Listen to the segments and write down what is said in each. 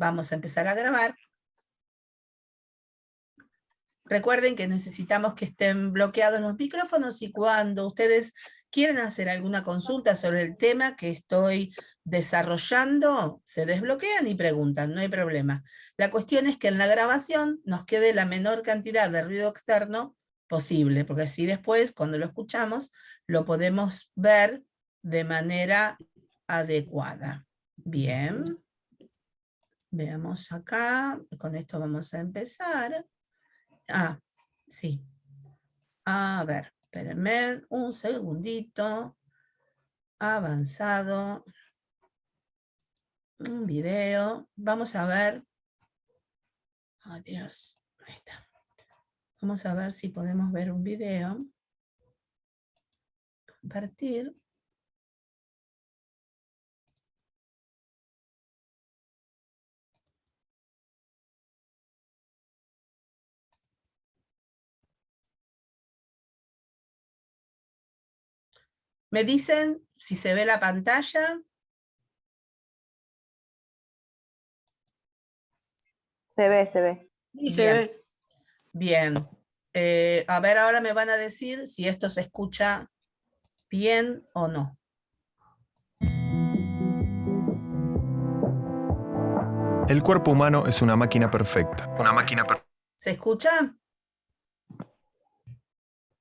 Vamos a empezar a grabar. Recuerden que necesitamos que estén bloqueados los micrófonos y cuando ustedes quieren hacer alguna consulta sobre el tema que estoy desarrollando, se desbloquean y preguntan, no hay problema. La cuestión es que en la grabación nos quede la menor cantidad de ruido externo posible, porque así después, cuando lo escuchamos, lo podemos ver de manera adecuada. Bien. Veamos acá, con esto vamos a empezar. Ah, sí. A ver, espérenme un segundito. Avanzado. Un video. Vamos a ver. Oh, Dios. Ahí está. Vamos a ver si podemos ver un video. Compartir. ¿Me dicen si se ve la pantalla? Se ve, se ve. Sí, se ve. Bien. A ver, ahora me van a decir si esto se escucha bien o no. El cuerpo humano es una máquina perfecta. ¿Se escucha?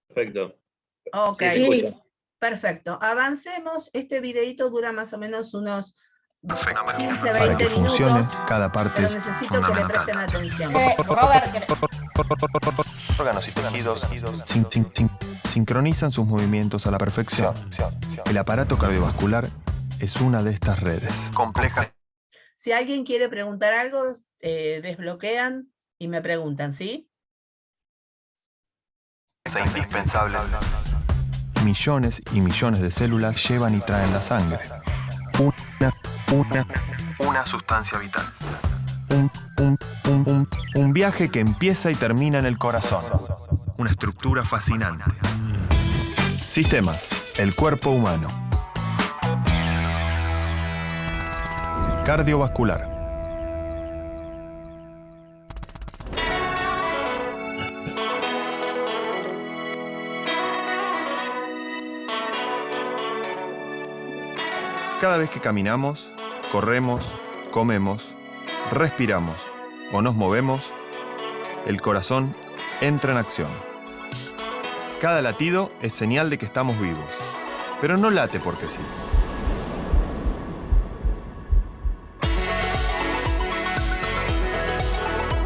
Perfecto. Ok. Sí. Perfecto. Avancemos. Este videito dura más o menos unos 15, 20 Para que funcione, minutos. cada parte Pero es necesito que le fundamental. presten atención. Robert, Órganos y tejidos sincronizan sus movimientos a la perfección. El aparato cardiovascular es una de estas redes. Compleja. Si alguien quiere preguntar algo, desbloquean y me preguntan, ¿sí? E indispensables. Millones y millones de células llevan y traen la sangre. Una sustancia vital. Un viaje que empieza y termina en el corazón. Una estructura fascinante. Sistemas. El cuerpo humano. Cardiovascular. Cada vez que caminamos, corremos, comemos, respiramos o nos movemos, el corazón entra en acción. Cada latido es señal de que estamos vivos, pero no late porque sí.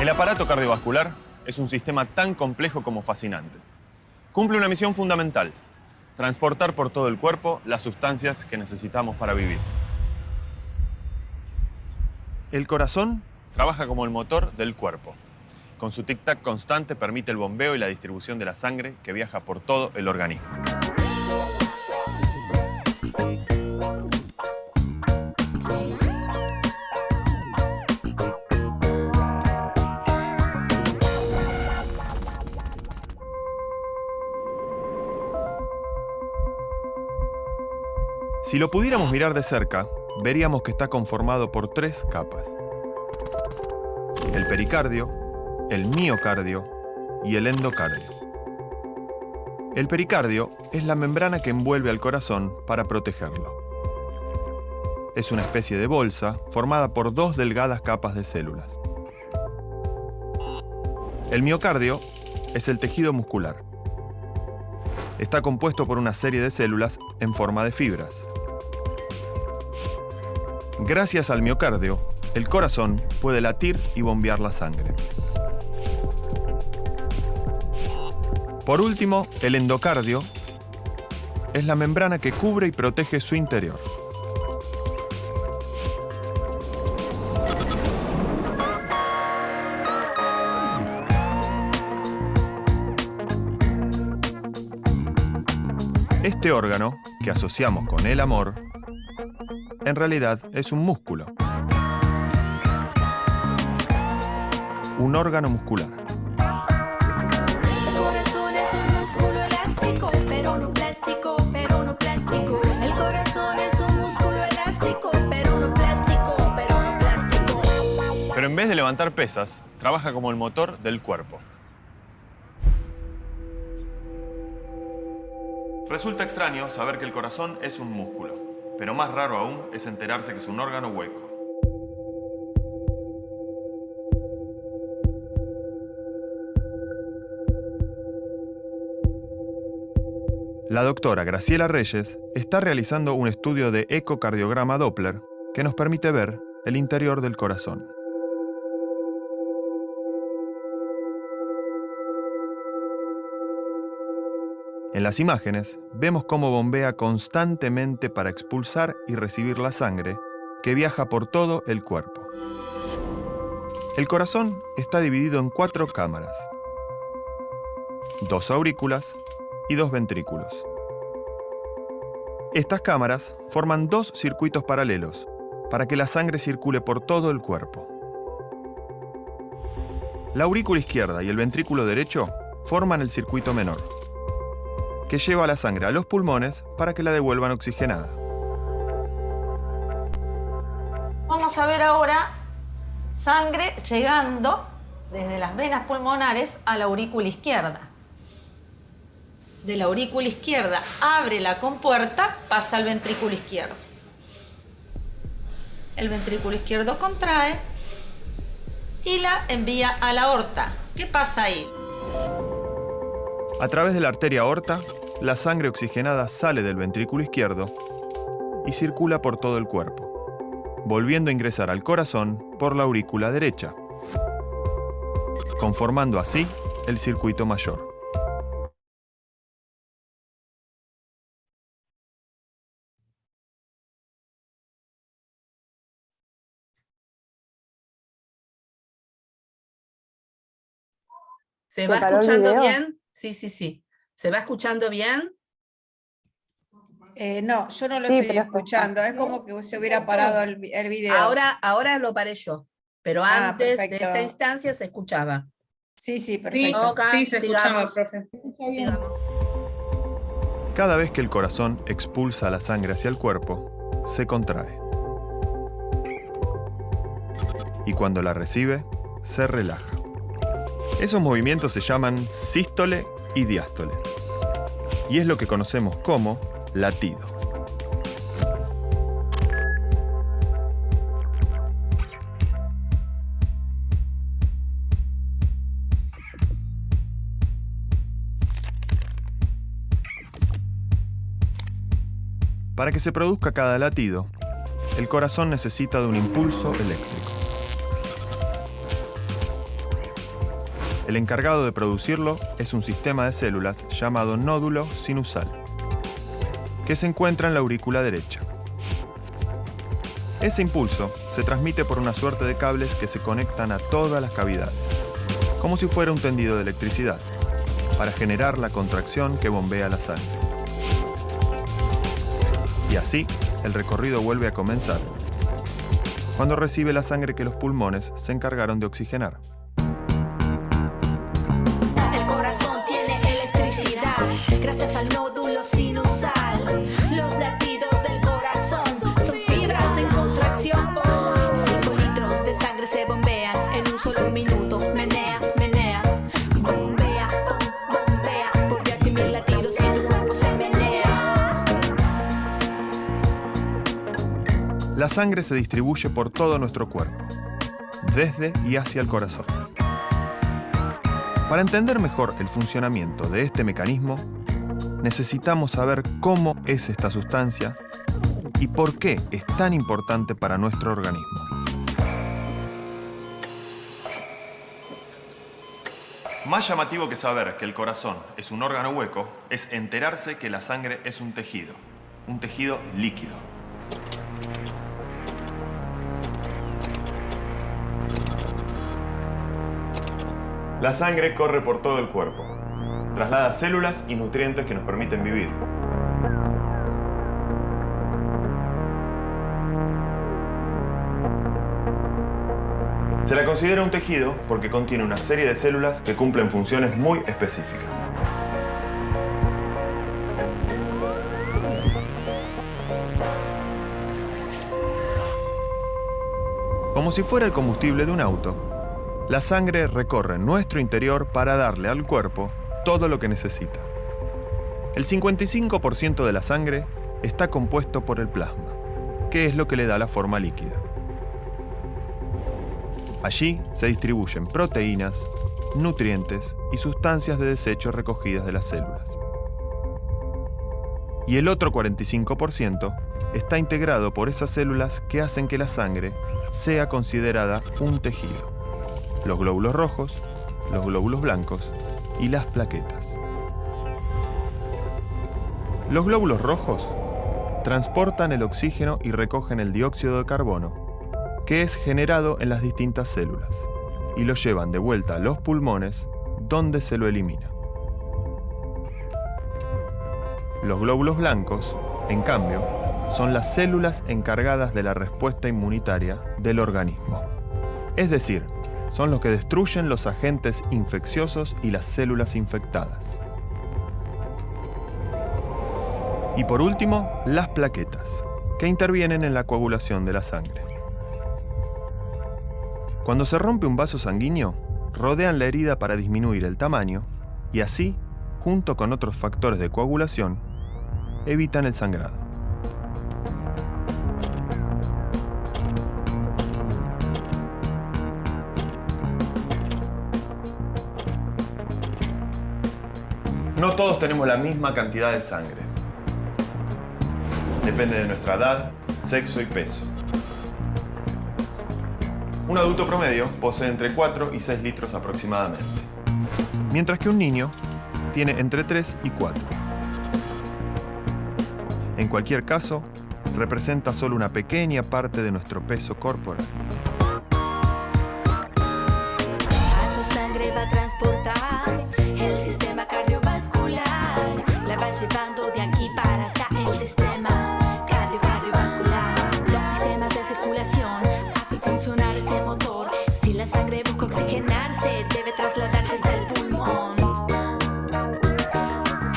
El aparato cardiovascular es un sistema tan complejo como fascinante. Cumple una misión fundamental: transportar por todo el cuerpo las sustancias que necesitamos para vivir. El corazón trabaja como el motor del cuerpo. Con su tic-tac constante permite el bombeo y la distribución de la sangre que viaja por todo el organismo. Si lo pudiéramos mirar de cerca, veríamos que está conformado por 3 capas: el pericardio, el miocardio y el endocardio. El pericardio es la membrana que envuelve al corazón para protegerlo. Es una especie de bolsa formada por 2 delgadas capas de células. El miocardio es el tejido muscular. Está compuesto por una serie de células en forma de fibras. Gracias al miocardio, el corazón puede latir y bombear la sangre. Por último, el endocardio es la membrana que cubre y protege su interior. Este órgano, que asociamos con el amor, en realidad es un músculo. Un órgano muscular. El corazón es un músculo elástico, pero no plástico, pero no plástico. El corazón es un músculo elástico, pero no plástico, pero no plástico. Pero en vez de levantar pesas, trabaja como el motor del cuerpo. Resulta extraño saber que el corazón es un músculo, pero más raro aún es enterarse que es un órgano hueco. La doctora Graciela Reyes está realizando un estudio de ecocardiograma Doppler que nos permite ver el interior del corazón. En las imágenes vemos cómo bombea constantemente para expulsar y recibir la sangre que viaja por todo el cuerpo. El corazón está dividido en 4 cámaras, 2 aurículas y 2 ventrículos. Estas cámaras forman 2 circuitos paralelos para que la sangre circule por todo el cuerpo. La aurícula izquierda y el ventrículo derecho forman el circuito menor, que lleva la sangre a los pulmones para que la devuelvan oxigenada. Vamos a ver ahora sangre llegando desde las venas pulmonares a la aurícula izquierda. De la aurícula izquierda abre la compuerta, pasa al ventrículo izquierdo. El ventrículo izquierdo contrae y la envía a la aorta. ¿Qué pasa ahí? A través de la arteria aorta, la sangre oxigenada sale del ventrículo izquierdo y circula por todo el cuerpo, volviendo a ingresar al corazón por la aurícula derecha, conformando así el circuito mayor. ¿Se va ¿Se paró el escuchando video? bien? Sí, sí, sí. ¿Se va escuchando bien? No, yo no lo Sí, estoy pero escuchando. Es como que se hubiera parado el video. Ahora lo paré yo, pero Ah, antes de perfecto. esta instancia se escuchaba. Sí, sí, Sí, perfecto. Ok, sí, se escuchaba, sigamos. profe. Sigamos. Cada vez que el corazón expulsa la sangre hacia el cuerpo, se contrae. Y cuando la recibe, se relaja. Esos movimientos se llaman sístole y diástole. Y es lo que conocemos como latido. Para que se produzca cada latido, el corazón necesita de un impulso eléctrico. El encargado de producirlo es un sistema de células llamado nódulo sinusal, que se encuentra en la aurícula derecha. Ese impulso se transmite por una suerte de cables que se conectan a todas las cavidades, como si fuera un tendido de electricidad, para generar la contracción que bombea la sangre. Y así, el recorrido vuelve a comenzar, cuando recibe la sangre que los pulmones se encargaron de oxigenar. El corazón tiene electricidad gracias al nódulo sinusal. Los latidos del corazón son fibras en contracción. 5 litros de sangre se bombean en un solo minuto. Menea, menea, bombea, bombea por 10.000 latidos y tu cuerpo se menea. La sangre se distribuye por todo nuestro cuerpo, desde y hacia el corazón. Para entender mejor el funcionamiento de este mecanismo, necesitamos saber cómo es esta sustancia y por qué es tan importante para nuestro organismo. Más llamativo que saber que el corazón es un órgano hueco es enterarse que la sangre es un tejido líquido. La sangre corre por todo el cuerpo, traslada células y nutrientes que nos permiten vivir. Se la considera un tejido porque contiene una serie de células que cumplen funciones muy específicas. Como Como si fuera el combustible de un auto, la sangre recorre nuestro interior para darle al cuerpo todo lo que necesita. El 55% de la sangre está compuesto por el plasma, que es lo que le da la forma líquida. Allí se distribuyen proteínas, nutrientes y sustancias de desecho recogidas de las células. Y el otro 45% está integrado por esas células que hacen que la sangre sea considerada un tejido: los glóbulos rojos, los glóbulos blancos y las plaquetas. Los glóbulos rojos transportan el oxígeno y recogen el dióxido de carbono, que es generado en las distintas células, y lo llevan de vuelta a los pulmones, donde se lo elimina. Los glóbulos blancos, en cambio, son las células encargadas de la respuesta inmunitaria del organismo. Es decir, son los que destruyen los agentes infecciosos y las células infectadas. Y por último, las plaquetas, que intervienen en la coagulación de la sangre. Cuando se rompe un vaso sanguíneo, rodean la herida para disminuir el tamaño y así, junto con otros factores de coagulación, evitan el sangrado. No todos tenemos la misma cantidad de sangre. Depende de nuestra edad, sexo y peso. Un adulto promedio posee entre 4 y 6 litros aproximadamente, mientras que un niño tiene entre 3 y 4. En cualquier caso, representa solo una pequeña parte de nuestro peso corporal. A tu sangre va a transportar el sistema cardiovascular. La va llevando de aquí para allá el sistema cardiovascular. Los sistemas de circulación hacen funcionar ese motor. Si la sangre busca oxigenarse, debe trasladarse hasta el pulmón.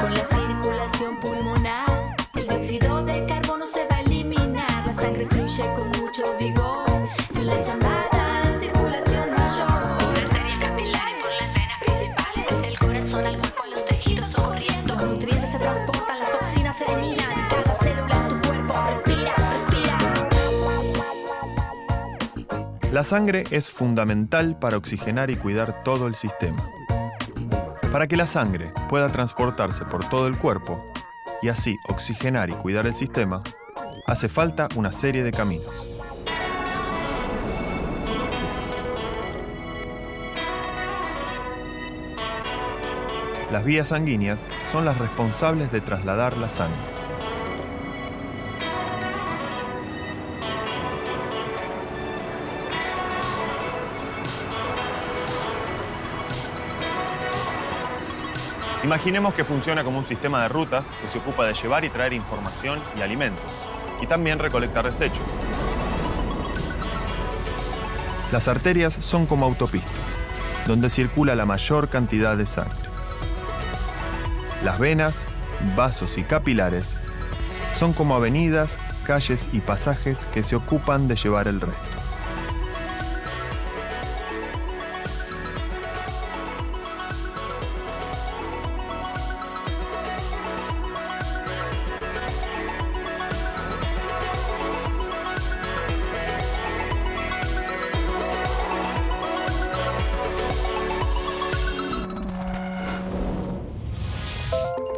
Con la circulación pulmonar, el dióxido de carbono se va a eliminar. La sangre fluye con mucho vigor en la llamada circulación mayor. Por arterias capilares, por las venas principales, del corazón al cuerpo, a los tejidos socorriendo. Los nutrientes se transportan, las toxinas se eliminan. Cada célula en tu cuerpo respira, respira. La sangre es fundamental para oxigenar y cuidar todo el sistema. Para que la sangre pueda transportarse por todo el cuerpo y así oxigenar y cuidar el sistema, hace falta una serie de caminos. Las vías sanguíneas son las responsables de trasladar la sangre. Imaginemos que funciona como un sistema de rutas que se ocupa de llevar y traer información y alimentos, y también recolectar desechos. Las arterias son como autopistas, donde circula la mayor cantidad de sangre. Las venas, vasos y capilares son como avenidas, calles y pasajes que se ocupan de llevar el resto.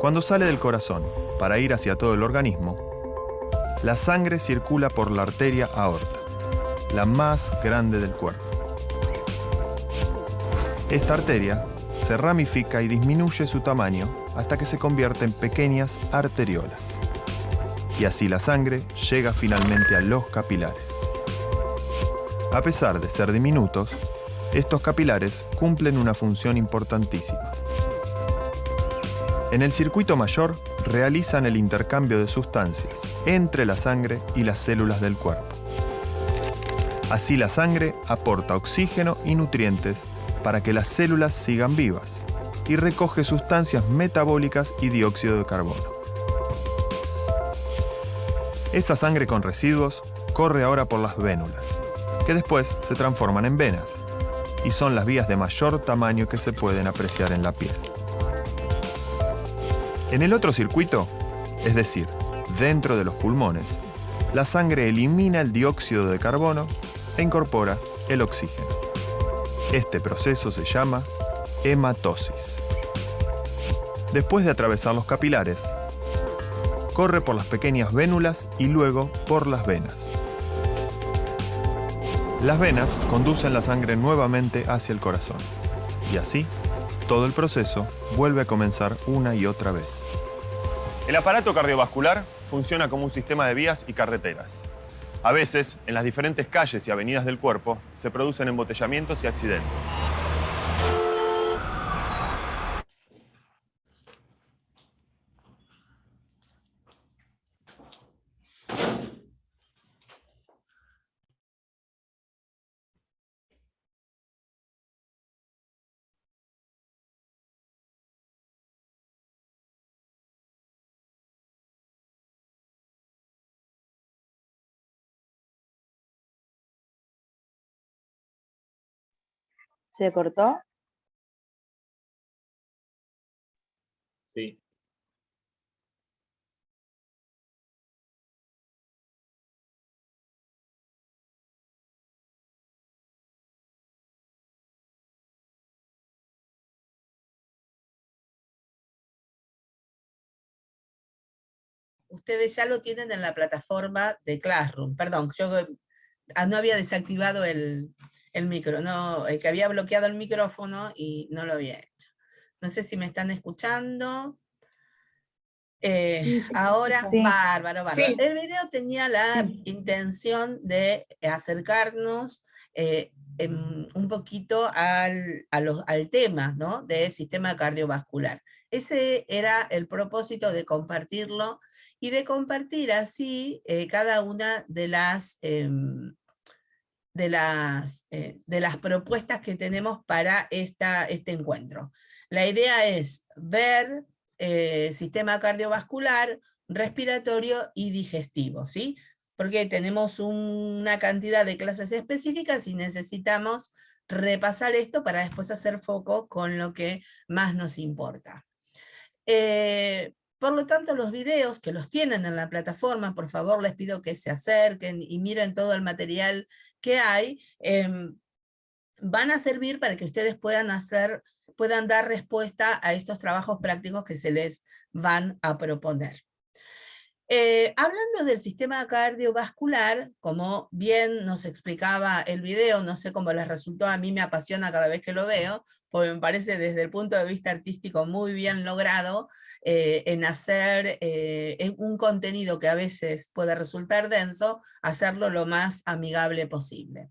Cuando sale del corazón para ir hacia todo el organismo, la sangre circula por la arteria aorta, la más grande del cuerpo. Esta arteria se ramifica y disminuye su tamaño hasta que se convierte en pequeñas arteriolas. Y así la sangre llega finalmente a los capilares. A pesar de ser diminutos, estos capilares cumplen una función importantísima. En el circuito mayor realizan el intercambio de sustancias entre la sangre y las células del cuerpo. Así la sangre aporta oxígeno y nutrientes para que las células sigan vivas y recoge sustancias metabólicas y dióxido de carbono. Esa sangre con residuos corre ahora por las vénulas que después se transforman en venas, y son las vías de mayor tamaño que se pueden apreciar en la piel. En el otro circuito, es decir, dentro de los pulmones, la sangre elimina el dióxido de carbono e incorpora el oxígeno. Este proceso se llama hematosis. Después de atravesar los capilares, corre por las pequeñas vénulas y luego por las venas. Las venas conducen la sangre nuevamente hacia el corazón, y así todo el proceso vuelve a comenzar una y otra vez. El aparato cardiovascular funciona como un sistema de vías y carreteras. A veces, en las diferentes calles y avenidas del cuerpo, se producen embotellamientos y accidentes. ¿Se cortó? Sí. Ustedes ya lo tienen en la plataforma de Classroom. Perdón, yo no había desactivado el micro, no, que había bloqueado el micrófono y no lo había hecho. No sé si me están escuchando. Ahora, Sí. bárbaro, bárbaro. Sí. El video tenía la intención de acercarnos un poquito al tema, ¿no?, del sistema cardiovascular. Ese era el propósito de compartirlo y de compartir así cada una de las propuestas que tenemos para este encuentro. La idea es ver sistema cardiovascular, respiratorio y digestivo, ¿sí? Porque tenemos una cantidad de clases específicas y necesitamos repasar esto para después hacer foco con lo que más nos importa. Por lo tanto, los videos que los tienen en la plataforma, por favor les pido que se acerquen y miren todo el material que hay, van a servir para que ustedes puedan dar respuesta a estos trabajos prácticos que se les van a proponer. Hablando del sistema cardiovascular, como bien nos explicaba el video, no sé cómo les resultó, a mí me apasiona cada vez que lo veo, porque me parece desde el punto de vista artístico muy bien logrado en hacer un contenido que a veces puede resultar denso, hacerlo lo más amigable posible.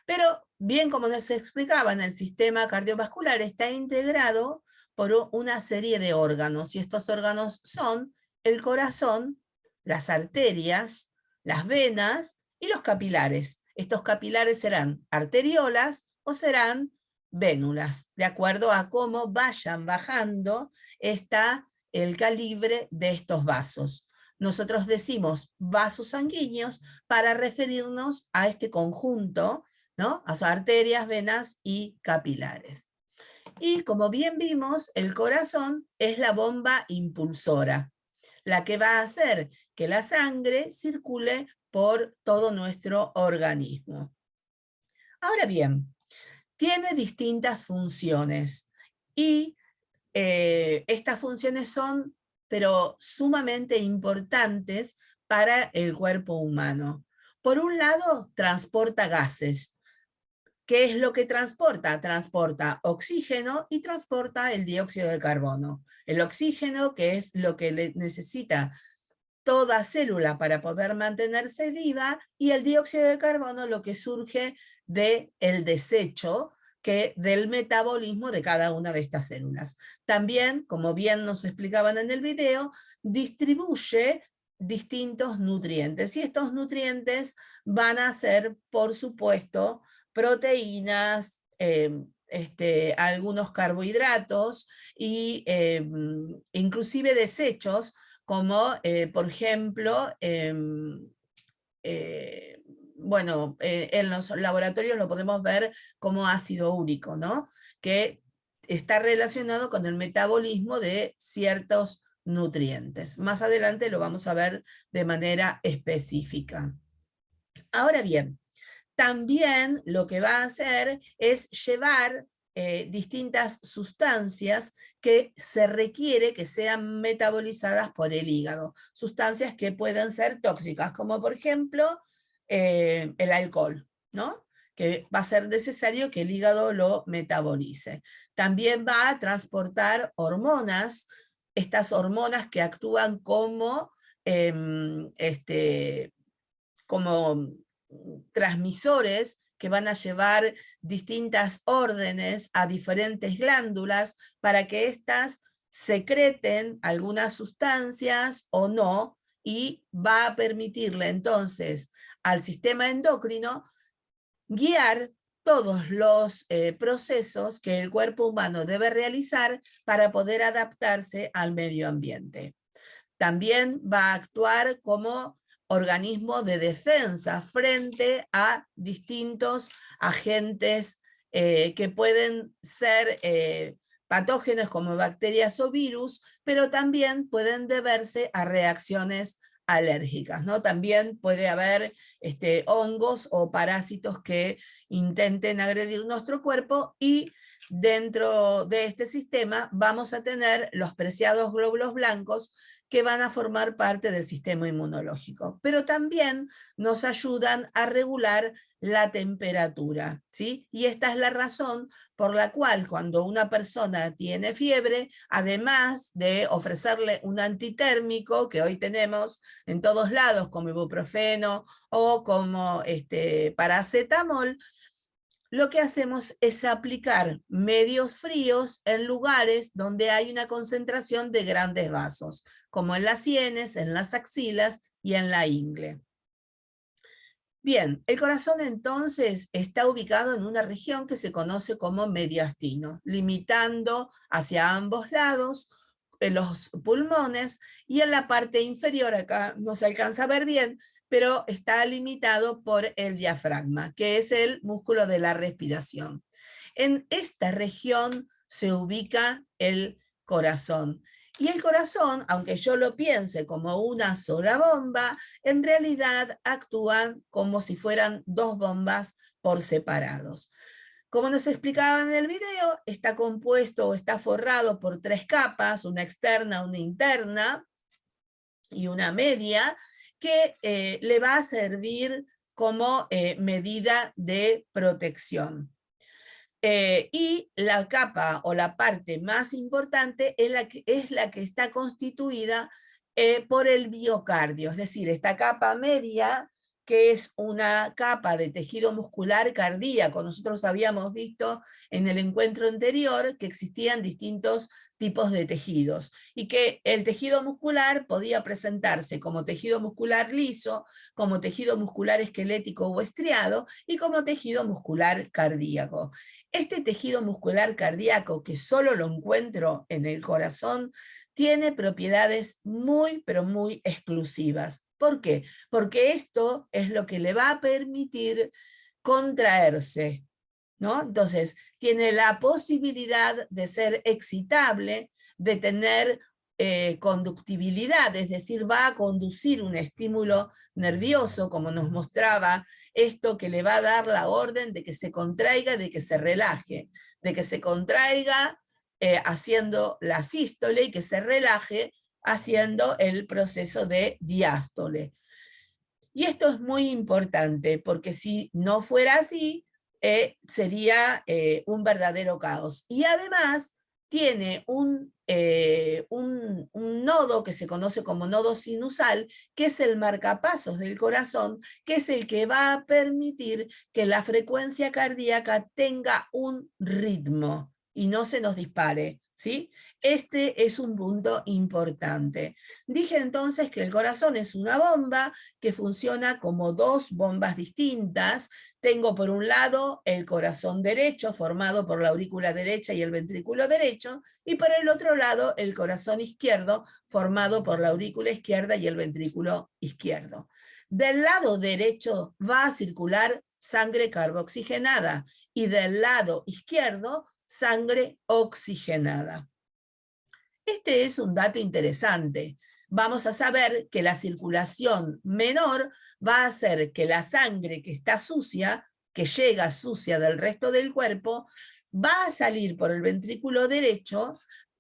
Pero bien como nos explicaba, en el sistema cardiovascular está integrado por una serie de órganos, y estos órganos son el corazón, las arterias, las venas y los capilares. Estos capilares serán arteriolas o serán vénulas, de acuerdo a cómo vayan bajando el calibre de estos vasos. Nosotros decimos vasos sanguíneos para referirnos a este conjunto, ¿no?, a sus arterias, venas y capilares. Y como bien vimos, el corazón es la bomba impulsora, la que va a hacer que la sangre circule por todo nuestro organismo. Ahora bien, tiene distintas funciones y estas funciones son, pero sumamente importantes para el cuerpo humano. Por un lado, transporta gases. ¿Qué es lo que transporta? Transporta oxígeno y transporta el dióxido de carbono. El oxígeno, que es lo que necesita toda célula para poder mantenerse viva, y el dióxido de carbono, lo que surge del desecho del metabolismo de cada una de estas células. También, como bien nos explicaban en el video, distribuye distintos nutrientes, y estos nutrientes van a ser, por supuesto, proteínas, algunos carbohidratos y inclusive desechos como por ejemplo bueno, en los laboratorios lo podemos ver como ácido úrico, ¿no? Que está relacionado con el metabolismo de ciertos nutrientes. Más adelante lo vamos a ver de manera específica. Ahora bien, también lo que va a hacer es llevar distintas sustancias que se requiere que sean metabolizadas por el hígado. Sustancias que pueden ser tóxicas, como por ejemplo el alcohol, ¿no? Que va a ser necesario que el hígado lo metabolice. También va a transportar hormonas, estas hormonas que actúan como, como transmisores que van a llevar distintas órdenes a diferentes glándulas para que éstas secreten algunas sustancias o no, y va a permitirle entonces al sistema endocrino guiar todos los procesos que el cuerpo humano debe realizar para poder adaptarse al medio ambiente. También va a actuar como organismo de defensa frente a distintos agentes que pueden ser patógenos como bacterias o virus, pero también pueden deberse a reacciones alérgicas, ¿no? También puede haber hongos o parásitos que intenten agredir nuestro cuerpo, y dentro de este sistema vamos a tener los preciados glóbulos blancos que van a formar parte del sistema inmunológico, pero también nos ayudan a regular la temperatura, ¿sí? Y esta es la razón por la cual cuando una persona tiene fiebre, además de ofrecerle un antitérmico, que hoy tenemos en todos lados como ibuprofeno o como paracetamol, lo que hacemos es aplicar medios fríos en lugares donde hay una concentración de grandes vasos, como en las sienes, en las axilas y en la ingle. Bien, el corazón entonces está ubicado en una región que se conoce como mediastino, limitando hacia ambos lados los pulmones, y en la parte inferior, acá no se alcanza a ver bien, pero está limitado por el diafragma, que es el músculo de la respiración. En esta región se ubica el corazón. Y el corazón, aunque yo lo piense como una sola bomba, en realidad actúan como si fueran dos bombas por separados. Como nos explicaba en el video, está compuesto o está forrado por 3 capas, una externa, una interna y una media, que le va a servir como medida de protección. Y la capa o la parte más importante es la que está constituida por el miocardio, es decir, esta capa media, que es una capa de tejido muscular cardíaco. Nosotros habíamos visto en el encuentro anterior que existían distintos tipos de tejidos, y que el tejido muscular podía presentarse como tejido muscular liso, como tejido muscular esquelético o estriado, y como tejido muscular cardíaco. Este tejido muscular cardíaco, que solo lo encuentro en el corazón, tiene propiedades muy, pero muy exclusivas. ¿Por qué? Porque esto es lo que le va a permitir contraerse, ¿no? Entonces, tiene la posibilidad de ser excitable, de tener conductibilidad, es decir, va a conducir un estímulo nervioso, como nos mostraba esto, que le va a dar la orden de que se contraiga, de que se relaje, de que se contraiga haciendo la sístole, y que se relaje haciendo el proceso de diástole. Y esto es muy importante, porque si no fuera así, sería un verdadero caos. Y además tiene un nodo que se conoce como nodo sinusal, que es el marcapasos del corazón, que es el que va a permitir que la frecuencia cardíaca tenga un ritmo y no se nos dispare, ¿sí? Este es un punto importante. Dije entonces que el corazón es una bomba que funciona como dos bombas distintas. Tengo por un lado el corazón derecho, formado por la aurícula derecha y el ventrículo derecho, y por el otro lado el corazón izquierdo, formado por la aurícula izquierda y el ventrículo izquierdo. Del lado derecho va a circular sangre carboxigenada y del lado izquierdo sangre oxigenada. Este es un dato interesante. Vamos a saber que la circulación menor va a hacer que la sangre que está sucia, que llega sucia del resto del cuerpo, va a salir por el ventrículo derecho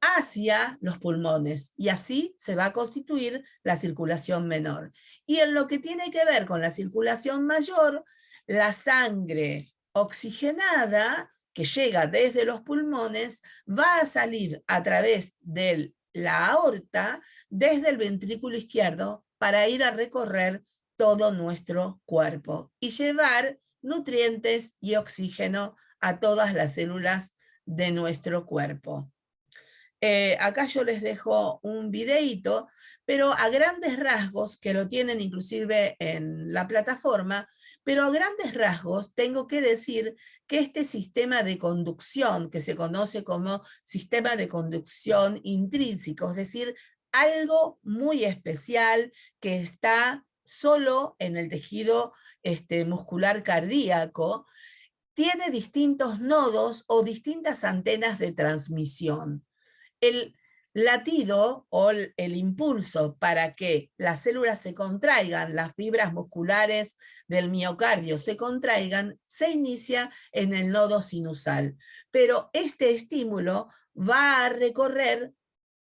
hacia los pulmones, y así se va a constituir la circulación menor. Y en lo que tiene que ver con la circulación mayor, la sangre oxigenada que llega desde los pulmones va a salir a través de la aorta desde el ventrículo izquierdo para ir a recorrer todo nuestro cuerpo y llevar nutrientes y oxígeno a todas las células de nuestro cuerpo. Acá yo les dejo un videíto, pero a grandes rasgos, que lo tienen inclusive en la plataforma, pero a grandes rasgos tengo que decir que este sistema de conducción, que se conoce como sistema de conducción intrínseco, es decir, algo muy especial que está solo en el tejido muscular cardíaco, tiene distintos nodos o distintas antenas de transmisión. El latido o el impulso para que las células se contraigan, las fibras musculares del miocardio se contraigan, se inicia en el nodo sinusal. Pero este estímulo va a recorrer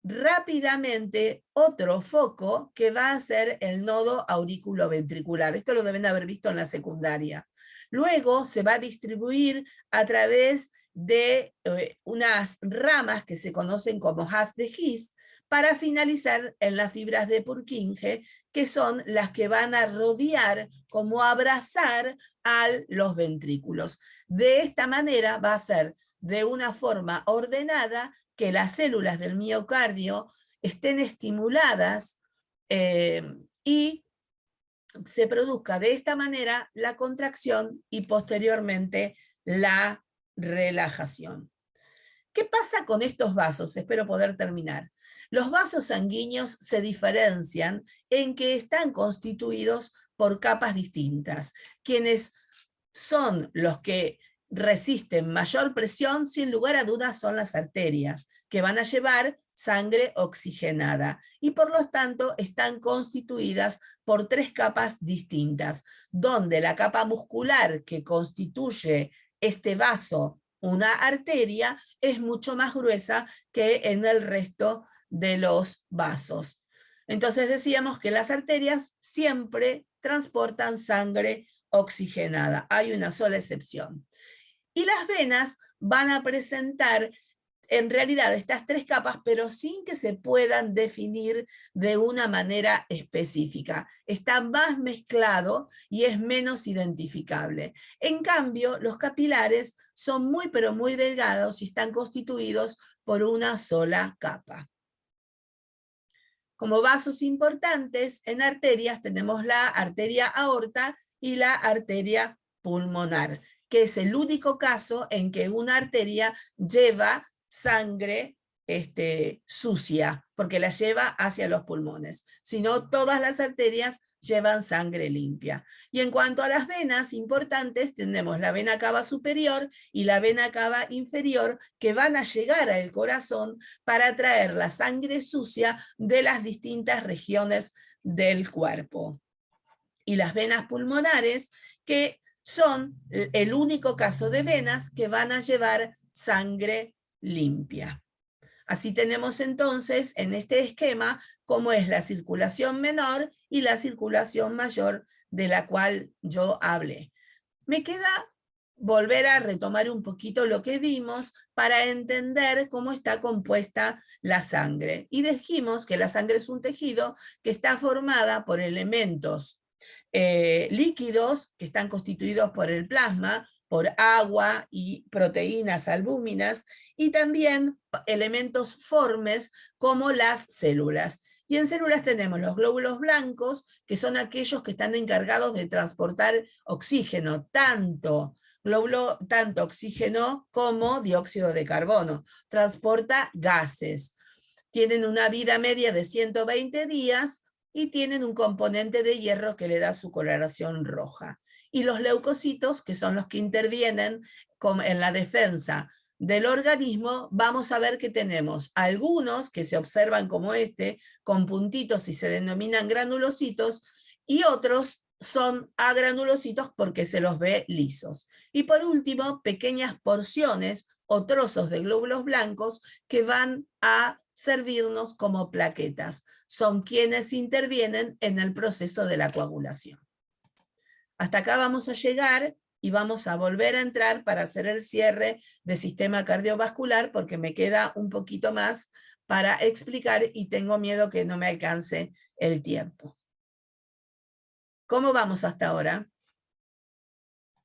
rápidamente otro foco que va a ser el nodo auriculoventricular. Esto lo deben haber visto en la secundaria. Luego se va a distribuir a través de unas ramas que se conocen como haz de His, para finalizar en las fibras de Purkinje, que son las que van a rodear, como abrazar a los ventrículos. De esta manera va a ser de una forma ordenada que las células del miocardio estén estimuladas y se produzca de esta manera la contracción y posteriormente la relajación. ¿Qué pasa con estos vasos? Espero poder terminar. Los vasos sanguíneos se diferencian en que están constituidos por capas distintas. Quienes son los que resisten mayor presión, sin lugar a dudas, son las arterias, que van a llevar sangre oxigenada, y por lo tanto están constituidas por 3 capas distintas, donde la capa muscular que constituye este vaso, una arteria, es mucho más gruesa que en el resto de los vasos. Entonces decíamos que las arterias siempre transportan sangre oxigenada, hay una sola excepción. Y las venas van a presentar en realidad estas 3 capas, pero sin que se puedan definir de una manera específica. Está más mezclado y es menos identificable. En cambio, los capilares son muy pero muy delgados y están constituidos por una sola capa. Como vasos importantes, en arterias tenemos la arteria aorta y la arteria pulmonar, que es el único caso en que una arteria lleva sangre sucia, porque la lleva hacia los pulmones. Si no, todas las arterias llevan sangre limpia. Y en cuanto a las venas importantes, tenemos la vena cava superior y la vena cava inferior, que van a llegar al corazón para traer la sangre sucia de las distintas regiones del cuerpo. Y las venas pulmonares, que son el único caso de venas que van a llevar sangre limpia. Así tenemos entonces en este esquema cómo es la circulación menor y la circulación mayor de la cual yo hablé. Me queda volver a retomar un poquito lo que vimos para entender cómo está compuesta la sangre. Y dijimos que la sangre es un tejido que está formada por elementos líquidos que están constituidos por el plasma, por agua y proteínas albúminas, y también elementos formes como las células. Y en células tenemos los glóbulos blancos, que son aquellos que están encargados de transportar oxígeno, tanto oxígeno como dióxido de carbono. Transporta gases. Tienen una vida media de 120 días y tienen un componente de hierro que le da su coloración roja. Y los leucocitos, que son los que intervienen en la defensa del organismo, vamos a ver que tenemos algunos que se observan como este, con puntitos y se denominan granulocitos, y otros son agranulocitos porque se los ve lisos. Y por último, pequeñas porciones o trozos de glóbulos blancos que van a servirnos como plaquetas. Son quienes intervienen en el proceso de la coagulación. Hasta acá vamos a llegar y vamos a volver a entrar para hacer el cierre del sistema cardiovascular, porque me queda un poquito más para explicar y tengo miedo que no me alcance el tiempo. ¿Cómo vamos hasta ahora?